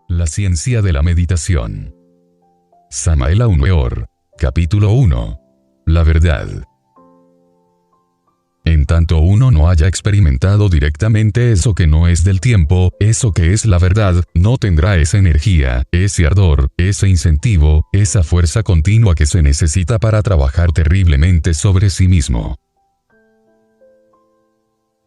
La ciencia de la meditación. Samael Aun Weor. Capítulo 1. La verdad. En tanto uno no haya experimentado directamente eso que no es del tiempo, eso que es la verdad, no tendrá esa energía, ese ardor, ese incentivo, esa fuerza continua que se necesita para trabajar terriblemente sobre sí mismo.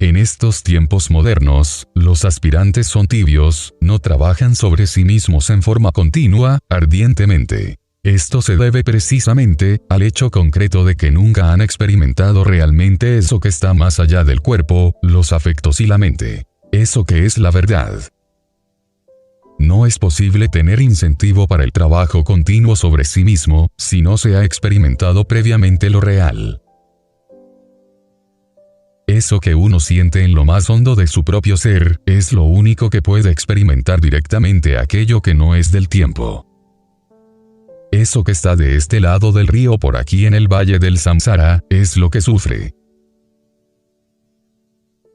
En estos tiempos modernos, los aspirantes son tibios, no trabajan sobre sí mismos en forma continua, ardientemente. Esto se debe precisamente al hecho concreto de que nunca han experimentado realmente eso que está más allá del cuerpo, los afectos y la mente. Eso que es la verdad. No es posible tener incentivo para el trabajo continuo sobre sí mismo, si no se ha experimentado previamente lo real. Eso que uno siente en lo más hondo de su propio ser, es lo único que puede experimentar directamente aquello que no es del tiempo. Eso que está de este lado del río por aquí en el valle del Samsara, es lo que sufre.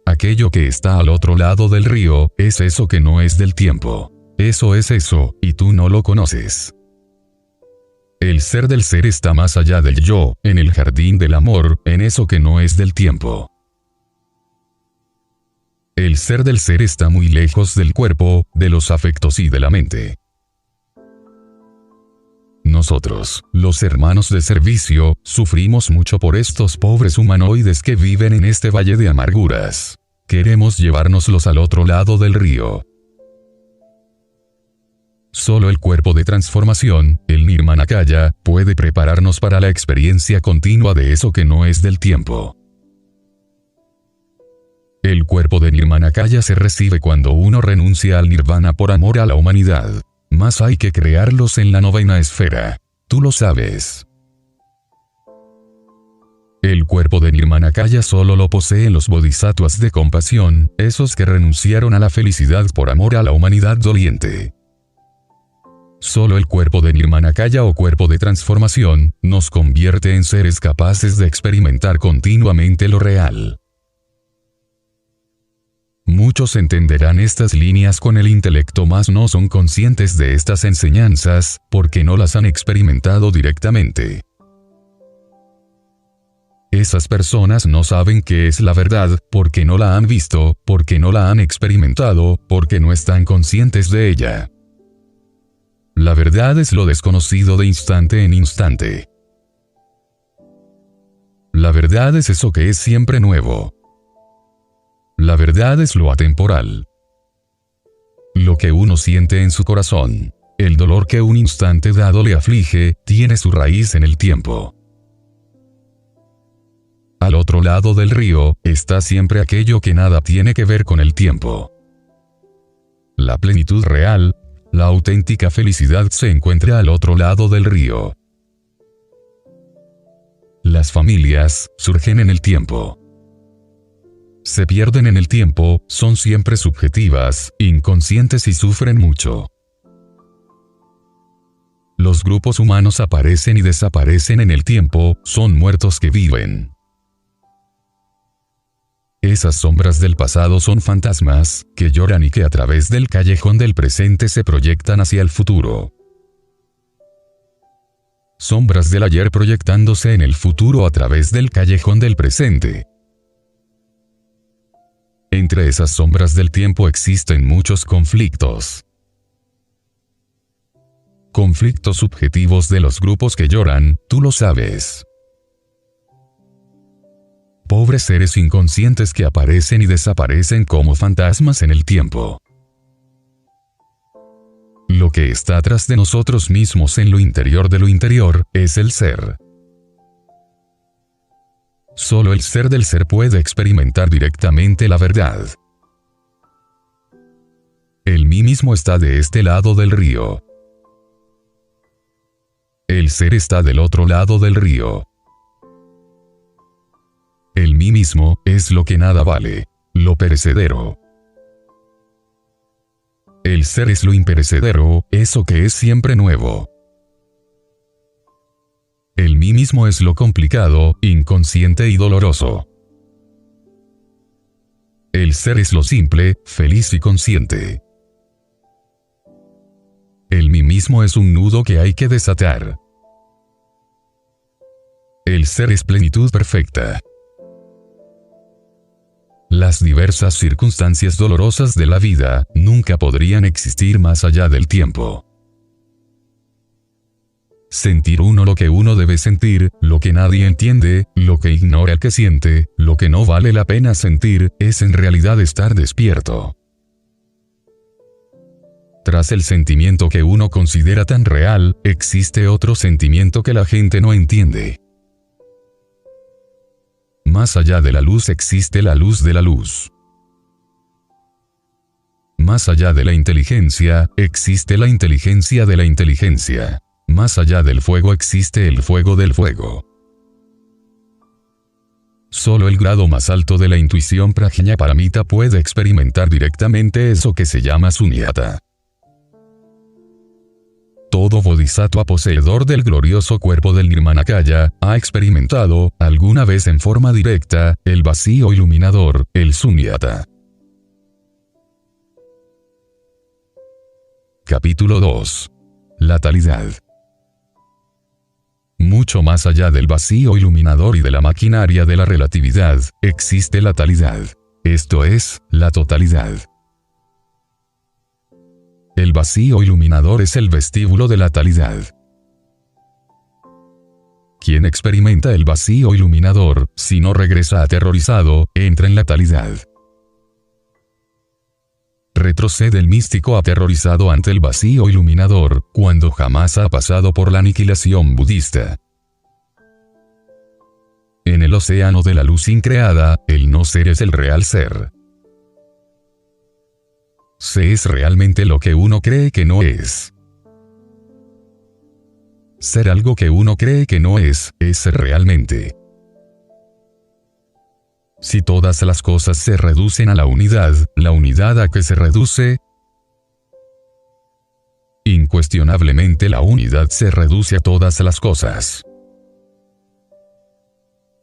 Aquello que está al otro lado del río, es eso que no es del tiempo. Eso es eso, y tú no lo conoces. El ser del ser está más allá del yo, en el jardín del amor, en eso que no es del tiempo. El ser del ser está muy lejos del cuerpo, de los afectos y de la mente. Nosotros, los hermanos de servicio, sufrimos mucho por estos pobres humanoides que viven en este valle de amarguras. Queremos llevárnoslos al otro lado del río. Solo el cuerpo de transformación, el Nirmanakaya, puede prepararnos para la experiencia continua de eso que no es del tiempo. El cuerpo de Nirmanakaya se recibe cuando uno renuncia al nirvana por amor a la humanidad. Mas hay que crearlos en la novena esfera. Tú lo sabes. El cuerpo de Nirmanakaya solo lo poseen los bodhisattvas de compasión, esos que renunciaron a la felicidad por amor a la humanidad doliente. Solo el cuerpo de Nirmanakaya o cuerpo de transformación, nos convierte en seres capaces de experimentar continuamente lo real. Muchos entenderán estas líneas con el intelecto, mas no son conscientes de estas enseñanzas, porque no las han experimentado directamente. Esas personas no saben qué es la verdad, porque no la han visto, porque no la han experimentado, porque no están conscientes de ella. La verdad es lo desconocido de instante en instante. La verdad es eso que es siempre nuevo. La verdad es lo atemporal. Lo que uno siente en su corazón, el dolor que un instante dado le aflige, tiene su raíz en el tiempo. Al otro lado del río, está siempre aquello que nada tiene que ver con el tiempo. La plenitud real, la auténtica felicidad se encuentra al otro lado del río. Las familias surgen en el tiempo. Se pierden en el tiempo, son siempre subjetivas, inconscientes y sufren mucho. Los grupos humanos aparecen y desaparecen en el tiempo, son muertos que viven. Esas sombras del pasado son fantasmas, que lloran y que a través del callejón del presente se proyectan hacia el futuro. Sombras del ayer proyectándose en el futuro a través del callejón del presente. Entre esas sombras del tiempo existen muchos conflictos. Conflictos subjetivos de los grupos que lloran, tú lo sabes. Pobres seres inconscientes que aparecen y desaparecen como fantasmas en el tiempo. Lo que está atrás de nosotros mismos en lo interior de lo interior, es el ser. Solo el ser del ser puede experimentar directamente la verdad. El mí mismo está de este lado del río. El ser está del otro lado del río. El mí mismo es lo que nada vale, lo perecedero. El ser es lo imperecedero, eso que es siempre nuevo. El mí mismo es lo complicado, inconsciente y doloroso. El El ser es lo simple, feliz y consciente. El mí mismo es un nudo que hay que desatar. El ser es plenitud perfecta. Las diversas circunstancias dolorosas de la vida nunca podrían existir más allá del tiempo. Sentir uno lo que uno debe sentir, lo que nadie entiende, lo que ignora el que siente, lo que no vale la pena sentir, es en realidad estar despierto. Tras el sentimiento que uno considera tan real, existe otro sentimiento que la gente no entiende. Más allá de la luz existe la luz de la luz. Más allá de la inteligencia, existe la inteligencia de la inteligencia. Más allá del fuego existe el fuego del fuego. Solo el grado más alto de la intuición prajnaparamita puede experimentar directamente eso que se llama sunyata. Todo bodhisattva poseedor del glorioso cuerpo del nirmanakaya ha experimentado, alguna vez en forma directa, el vacío iluminador, el sunyata. Capítulo 2. La talidad. Mucho más allá del vacío iluminador y de la maquinaria de la relatividad, existe la talidad. Esto es, la totalidad. El vacío iluminador es el vestíbulo de la talidad. Quien experimenta el vacío iluminador, si no regresa aterrorizado, entra en la talidad. Retrocede el místico aterrorizado ante el vacío iluminador, cuando jamás ha pasado por la aniquilación budista. En el océano de la luz increada, el no ser es el real ser. Se es realmente lo que uno cree que no es. Ser algo que uno cree que no es ser realmente. Si todas las cosas se reducen a la unidad ¿a qué se reduce? Incuestionablemente la unidad se reduce a todas las cosas.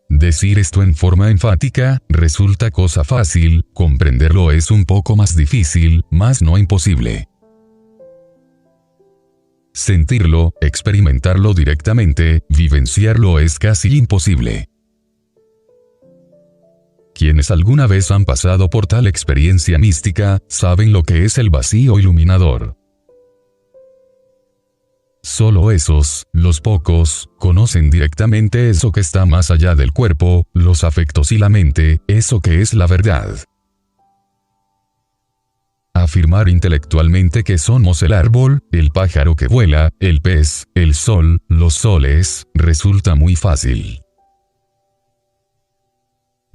Decir esto en forma enfática resulta cosa fácil, comprenderlo es un poco más difícil, mas no imposible. Sentirlo, experimentarlo directamente, vivenciarlo es casi imposible. Quienes alguna vez han pasado por tal experiencia mística, saben lo que es el vacío iluminador. Solo esos, los pocos, conocen directamente eso que está más allá del cuerpo, los afectos y la mente, eso que es la verdad. Afirmar intelectualmente que somos el árbol, el pájaro que vuela, el pez, el sol, los soles, resulta muy fácil.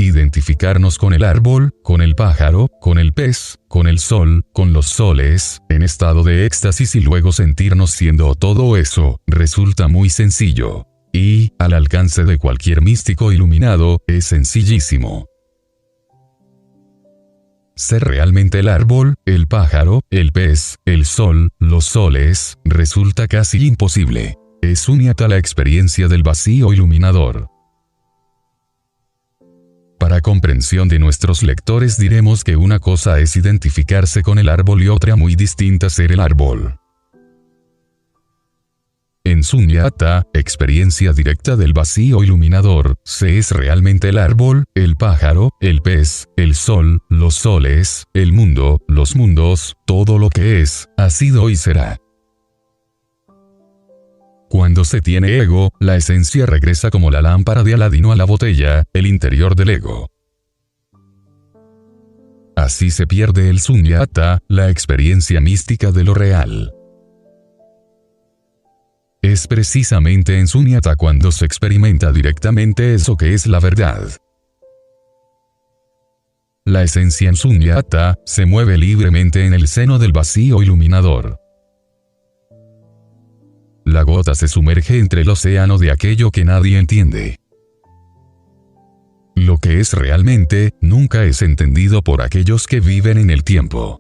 Identificarnos con el árbol, con el pájaro, con el pez, con el sol, con los soles, en estado de éxtasis y luego sentirnos siendo todo eso, resulta muy sencillo. Y, al alcance de cualquier místico iluminado, es sencillísimo. Ser realmente el árbol, el pájaro, el pez, el sol, los soles, resulta casi imposible. Es sunyata la experiencia del vacío iluminador. Para comprensión de nuestros lectores diremos que una cosa es identificarse con el árbol y otra muy distinta ser el árbol. En sunyata, experiencia directa del vacío iluminador, se es realmente el árbol, el pájaro, el pez, el sol, los soles, el mundo, los mundos, todo lo que es, ha sido y será. Cuando se tiene ego, la esencia regresa como la lámpara de Aladino a la botella, el interior del ego. Así se pierde el sunyata, la experiencia mística de lo real. Es precisamente en sunyata cuando se experimenta directamente eso que es la verdad. La esencia en sunyata se mueve libremente en el seno del vacío iluminador. La gota se sumerge entre el océano de aquello que nadie entiende. Lo que es realmente, nunca es entendido por aquellos que viven en el tiempo.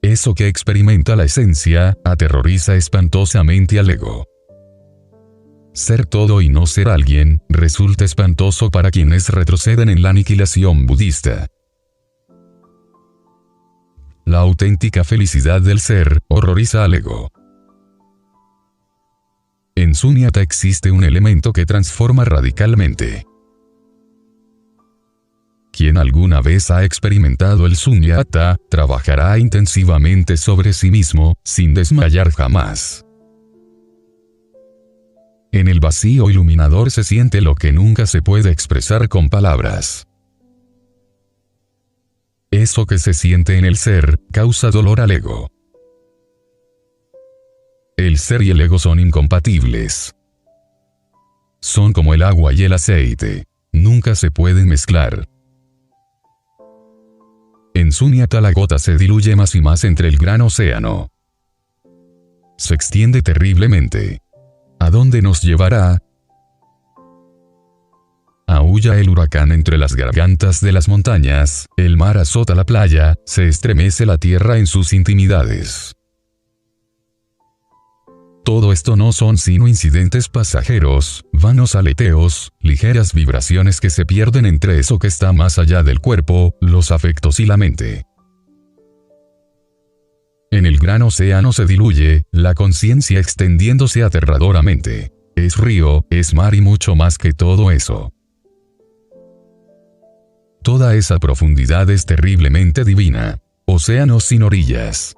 Eso que experimenta la esencia, aterroriza espantosamente al ego. Ser todo y no ser alguien, resulta espantoso para quienes retroceden en la aniquilación budista. La auténtica felicidad del ser horroriza al ego. En Sunyata existe un elemento que transforma radicalmente. Quien alguna vez ha experimentado el Sunyata, trabajará intensivamente sobre sí mismo, sin desmayar jamás. En el vacío iluminador se siente lo que nunca se puede expresar con palabras. Eso que se siente en el ser, causa dolor al ego. El ser y el ego son incompatibles. Son como el agua y el aceite. Nunca se pueden mezclar. En Sunyata la gota se diluye más y más entre el gran océano. Se extiende terriblemente. ¿A dónde nos llevará? Aúlla el huracán entre las gargantas de las montañas, el mar azota la playa, se estremece la tierra en sus intimidades. Todo esto no son sino incidentes pasajeros, vanos aleteos, ligeras vibraciones que se pierden entre eso que está más allá del cuerpo, los afectos y la mente. En el gran océano se diluye, la conciencia extendiéndose aterradoramente. Es río, es mar y mucho más que todo eso. Toda esa profundidad es terriblemente divina. Océanos sin orillas.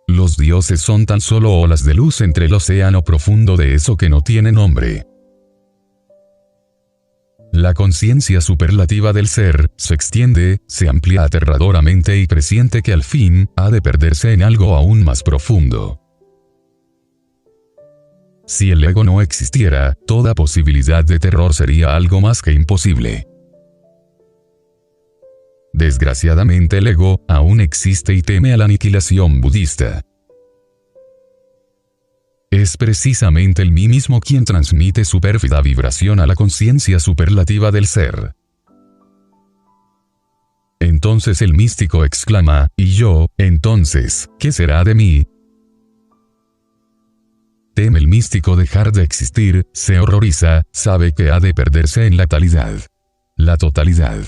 Los dioses son tan solo olas de luz entre el océano profundo de eso que no tiene nombre. La conciencia superlativa del ser se extiende, se amplía aterradoramente y presiente que al fin ha de perderse en algo aún más profundo. Si el ego no existiera, toda posibilidad de terror sería algo más que imposible. Desgraciadamente el ego aún existe y teme a la aniquilación budista. Es precisamente el mí mismo quien transmite su pérfida vibración a la conciencia superlativa del ser. Entonces el místico exclama, ¿y yo, entonces, qué será de mí? Teme el místico dejar de existir, se horroriza, sabe que ha de perderse en la talidad. La totalidad.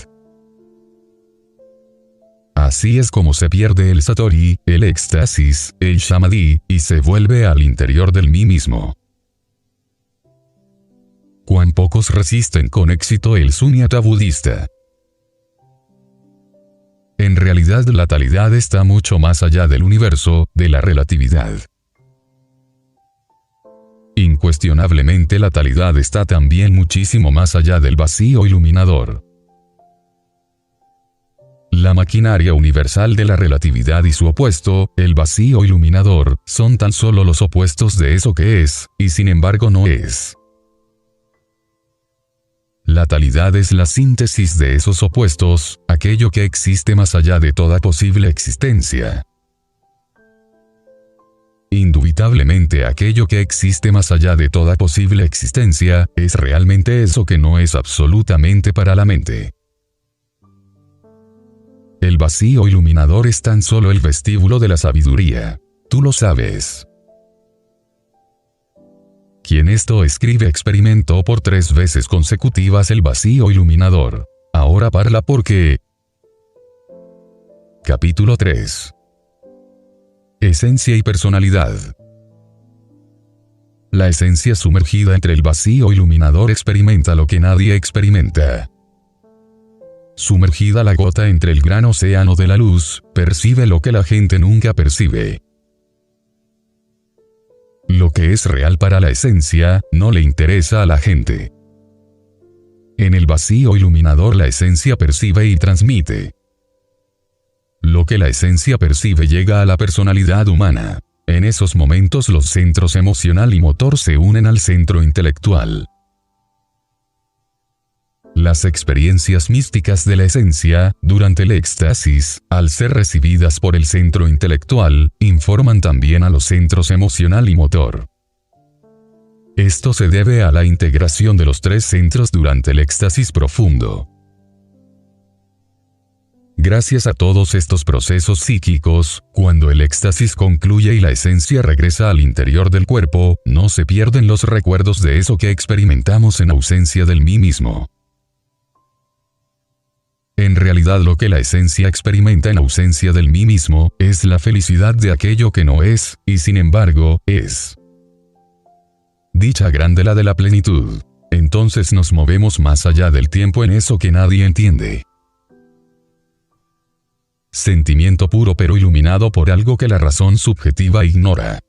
Así es como se pierde el satori, el éxtasis, el samadhi, y se vuelve al interior del mí mismo. Cuán pocos resisten con éxito el Sunyata budista. En realidad la talidad está mucho más allá del universo, de la relatividad. Incuestionablemente la talidad está también muchísimo más allá del vacío iluminador. La maquinaria universal de la relatividad y su opuesto, el vacío iluminador, son tan solo los opuestos de eso que es, y sin embargo no es. La talidad es la síntesis de esos opuestos, aquello que existe más allá de toda posible existencia. Indubitablemente aquello que existe más allá de toda posible existencia, es realmente eso que no es absolutamente para la mente. El vacío iluminador es tan solo el vestíbulo de la sabiduría. Tú lo sabes. Quien esto escribe experimentó por 3 veces consecutivas el vacío iluminador. Ahora parla porque... Capítulo 3. Esencia y personalidad. La esencia sumergida entre el vacío iluminador experimenta lo que nadie experimenta. Sumergida la gota entre el gran océano de la luz, percibe lo que la gente nunca percibe. Lo que es real para la esencia, no le interesa a la gente. En el vacío iluminador la esencia percibe y transmite. Lo que la esencia percibe llega a la personalidad humana. En esos momentos los centros emocional y motor se unen al centro intelectual. Las experiencias místicas de la esencia, durante el éxtasis, al ser recibidas por el centro intelectual, informan también a los centros emocional y motor. Esto se debe a la integración de los 3 centros durante el éxtasis profundo. Gracias a todos estos procesos psíquicos, cuando el éxtasis concluye y la esencia regresa al interior del cuerpo, no se pierden los recuerdos de eso que experimentamos en ausencia del mí mismo. En realidad lo que la esencia experimenta en ausencia del mí mismo, es la felicidad de aquello que no es, y sin embargo, es. Dicha grande la de la plenitud. Entonces nos movemos más allá del tiempo en eso que nadie entiende. Sentimiento puro pero iluminado por algo que la razón subjetiva ignora.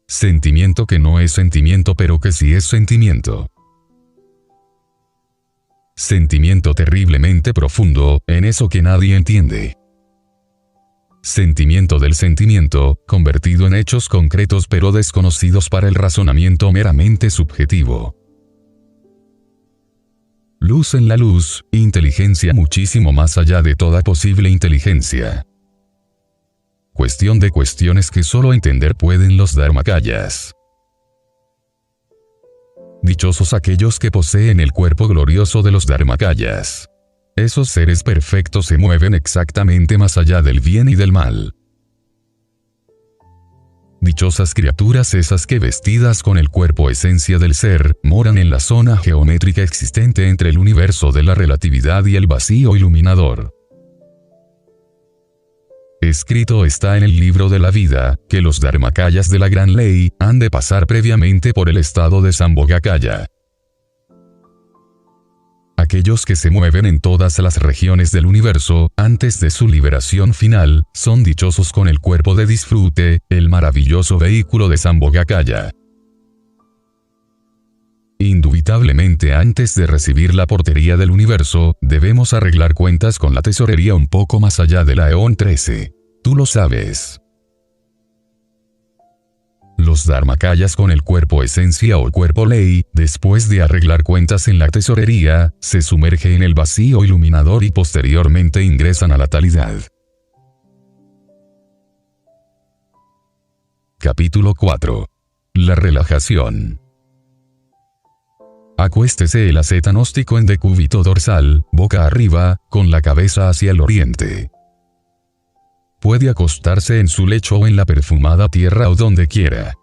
Sentimiento que no es sentimiento pero que sí es sentimiento. Sentimiento terriblemente profundo, en eso que nadie entiende. Sentimiento del sentimiento, convertido en hechos concretos pero desconocidos para el razonamiento meramente subjetivo. Luz en la luz, inteligencia muchísimo más allá de toda posible inteligencia. Cuestión de cuestiones que solo entender pueden los dharmakayas. Dichosos aquellos que poseen el cuerpo glorioso de los dharmakayas. Esos seres perfectos se mueven exactamente más allá del bien y del mal. Dichosas criaturas esas que vestidas con el cuerpo esencia del ser, moran en la zona geométrica existente entre el universo de la relatividad y el vacío iluminador. Escrito está en el libro de la vida, que los dharmakayas de la gran ley, han de pasar previamente por el estado de Sambhogakaya. Aquellos que se mueven en todas las regiones del universo, antes de su liberación final, son dichosos con el cuerpo de disfrute, el maravilloso vehículo de Sambhogakaya. Indubitablemente antes de recibir la portería del universo, debemos arreglar cuentas con la tesorería un poco más allá de la Eón 13. Tú lo sabes. Los dharmakayas con el cuerpo esencia o cuerpo ley, después de arreglar cuentas en la tesorería, se sumergen en el vacío iluminador y posteriormente ingresan a la talidad. Capítulo 4. La relajación. Acuéstese el asceta gnóstico en decúbito dorsal, boca arriba, con la cabeza hacia el oriente. Puede acostarse en su lecho o en la perfumada tierra o donde quiera.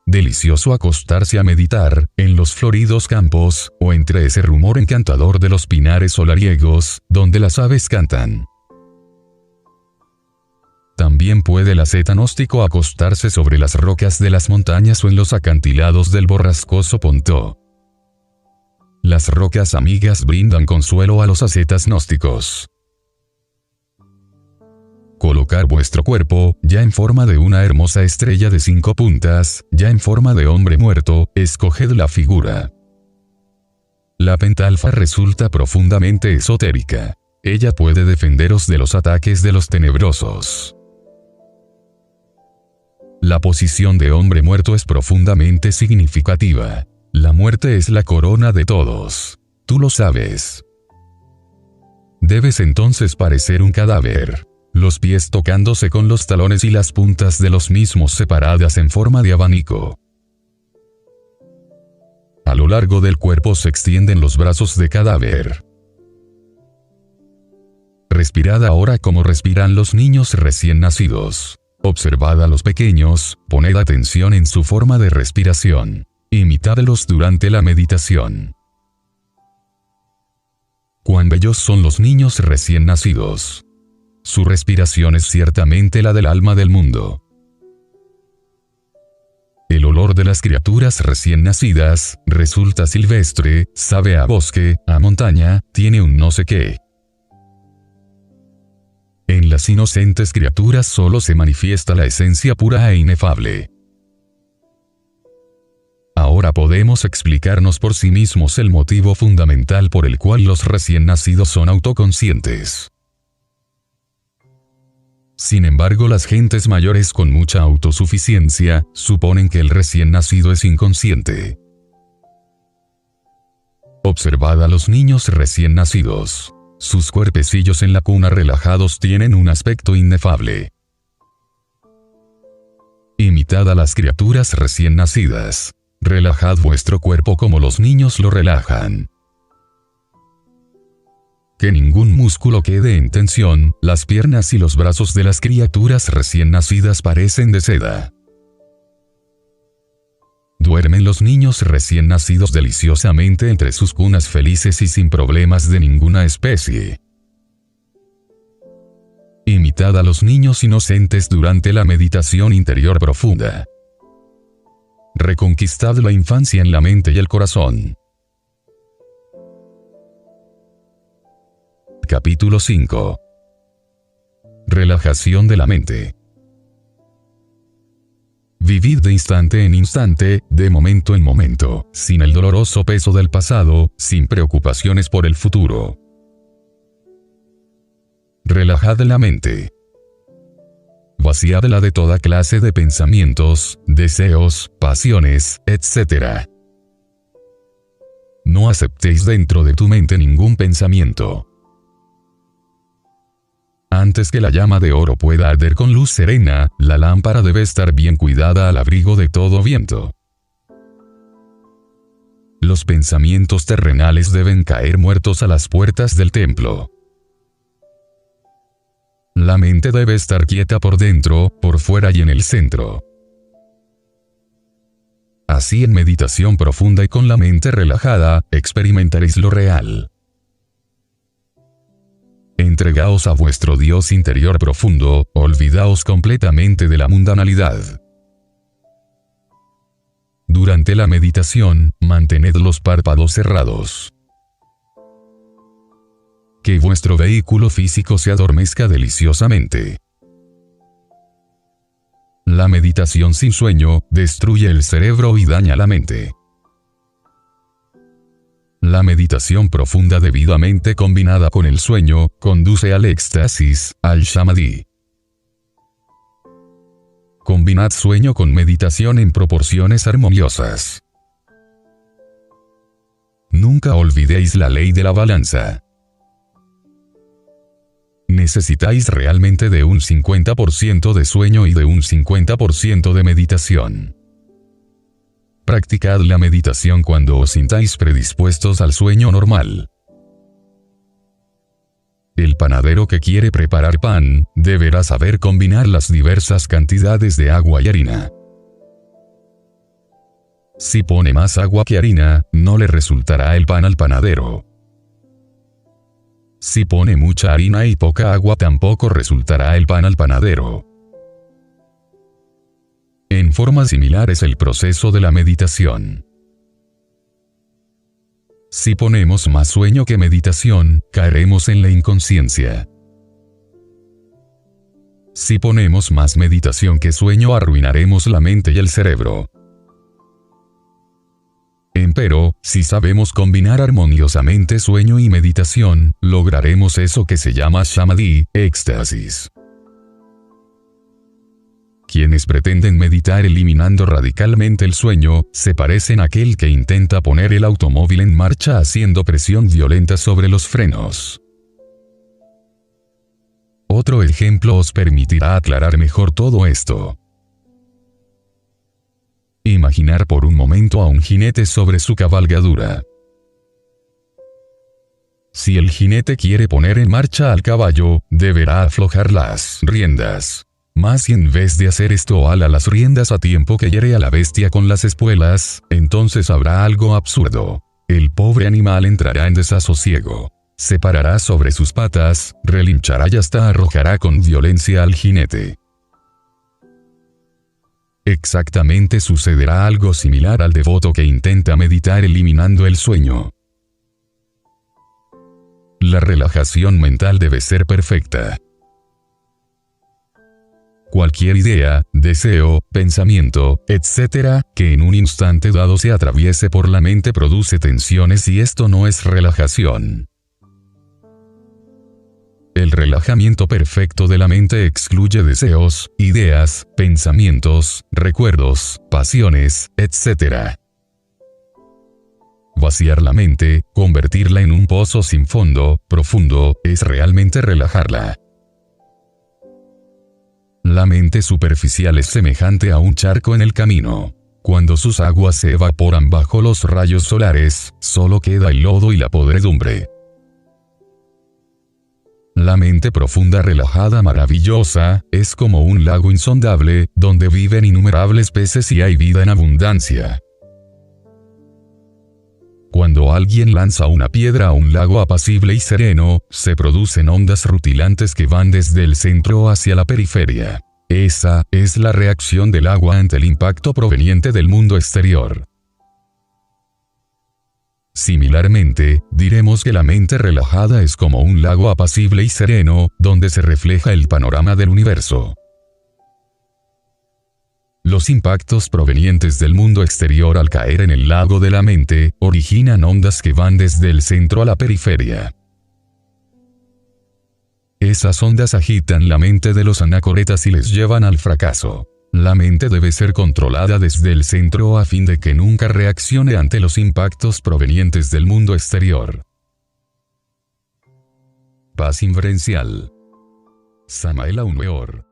Delicioso acostarse a meditar, en los floridos campos, o entre ese rumor encantador de los pinares solariegos, donde las aves cantan. También puede el asceta gnóstico acostarse sobre las rocas de las montañas o en los acantilados del borrascoso Pontó. Las rocas amigas brindan consuelo a los ascetas gnósticos. Colocar vuestro cuerpo, ya en forma de una hermosa estrella de 5 puntas, ya en forma de hombre muerto, escoged la figura. La pentalfa resulta profundamente esotérica. Ella puede defenderos de los ataques de los tenebrosos. La posición de hombre muerto es profundamente significativa. La muerte es la corona de todos. Tú lo sabes. Debes entonces parecer un cadáver. Los pies tocándose con los talones y las puntas de los mismos separadas en forma de abanico. A lo largo del cuerpo se extienden los brazos de cadáver. Respirad ahora como respiran los niños recién nacidos. Observad a los pequeños, poned atención en su forma de respiración. Imitadlos durante la meditación. Cuán bellos son los niños recién nacidos. Su respiración es ciertamente la del alma del mundo. El olor de las criaturas recién nacidas, resulta silvestre, sabe a bosque, a montaña, tiene un no sé qué. En las inocentes criaturas solo se manifiesta la esencia pura e inefable. Ahora podemos explicarnos por sí mismos el motivo fundamental por el cual los recién nacidos son autoconscientes. Sin embargo, las gentes mayores con mucha autosuficiencia, suponen que el recién nacido es inconsciente. Observad a los niños recién nacidos. Sus cuerpecillos en la cuna relajados tienen un aspecto inefable. Imitad a las criaturas recién nacidas. Relajad vuestro cuerpo como los niños lo relajan. Que ningún músculo quede en tensión, las piernas y los brazos de las criaturas recién nacidas parecen de seda. Duermen los niños recién nacidos deliciosamente entre sus cunas felices y sin problemas de ninguna especie. Imitad a los niños inocentes durante la meditación interior profunda. Reconquistad la infancia en la mente y el corazón. Capítulo 5. Relajación de la mente. Vivid de instante en instante, de momento en momento, sin el doloroso peso del pasado, sin preocupaciones por el futuro. Relajad la mente. Vaciadla de toda clase de pensamientos, deseos, pasiones, etc. No aceptéis dentro de tu mente ningún pensamiento. Antes que la llama de oro pueda arder con luz serena, la lámpara debe estar bien cuidada al abrigo de todo viento. Los pensamientos terrenales deben caer muertos a las puertas del templo. La mente debe estar quieta por dentro, por fuera y en el centro. Así en meditación profunda y con la mente relajada, experimentaréis lo real. Entregaos a vuestro Dios interior profundo, olvidaos completamente de la mundanalidad. Durante la meditación, mantened los párpados cerrados. Que vuestro vehículo físico se adormezca deliciosamente. La meditación sin sueño destruye el cerebro y daña la mente. La meditación profunda debidamente combinada con el sueño, conduce al éxtasis, al samadhi. Combinad sueño con meditación en proporciones armoniosas. Nunca olvidéis la ley de la balanza. Necesitáis realmente de un 50% de sueño y de un 50% de meditación. Practicad la meditación cuando os sintáis predispuestos al sueño normal. El panadero que quiere preparar pan, deberá saber combinar las diversas cantidades de agua y harina. Si pone más agua que harina, no le resultará el pan al panadero. Si pone mucha harina y poca agua, tampoco resultará el pan al panadero. En forma similar es el proceso de la meditación. Si ponemos más sueño que meditación, caeremos en la inconsciencia. Si ponemos más meditación que sueño, arruinaremos la mente y el cerebro. Empero, si sabemos combinar armoniosamente sueño y meditación, lograremos eso que se llama samadhi, éxtasis. Quienes pretenden meditar eliminando radicalmente el sueño, se parecen a aquel que intenta poner el automóvil en marcha haciendo presión violenta sobre los frenos. Otro ejemplo os permitirá aclarar mejor todo esto. Imaginar por un momento a un jinete sobre su cabalgadura. Si el jinete quiere poner en marcha al caballo, deberá aflojar las riendas. Mas si en vez de hacer esto ala las riendas a tiempo que hiere a la bestia con las espuelas, entonces habrá algo absurdo. El pobre animal entrará en desasosiego. Se parará sobre sus patas, relinchará y hasta arrojará con violencia al jinete. Exactamente sucederá algo similar al devoto que intenta meditar eliminando el sueño. La relajación mental debe ser perfecta. Cualquier idea, deseo, pensamiento, etc., que en un instante dado se atraviese por la mente produce tensiones y esto no es relajación. El relajamiento perfecto de la mente excluye deseos, ideas, pensamientos, recuerdos, pasiones, etc. Vaciar la mente, convertirla en un pozo sin fondo, profundo, es realmente relajarla. La mente superficial es semejante a un charco en el camino. Cuando sus aguas se evaporan bajo los rayos solares, solo queda el lodo y la podredumbre. La mente profunda, relajada, maravillosa, es como un lago insondable, donde viven innumerables peces y hay vida en abundancia. Cuando alguien lanza una piedra a un lago apacible y sereno, se producen ondas rutilantes que van desde el centro hacia la periferia. Esa es la reacción del agua ante el impacto proveniente del mundo exterior. Similarmente, diremos que la mente relajada es como un lago apacible y sereno, donde se refleja el panorama del universo. Los impactos provenientes del mundo exterior al caer en el lago de la mente, originan ondas que van desde el centro a la periferia. Esas ondas agitan la mente de los anacoretas y les llevan al fracaso. La mente debe ser controlada desde el centro a fin de que nunca reaccione ante los impactos provenientes del mundo exterior. Paz inferencial. Samael Aun Weor.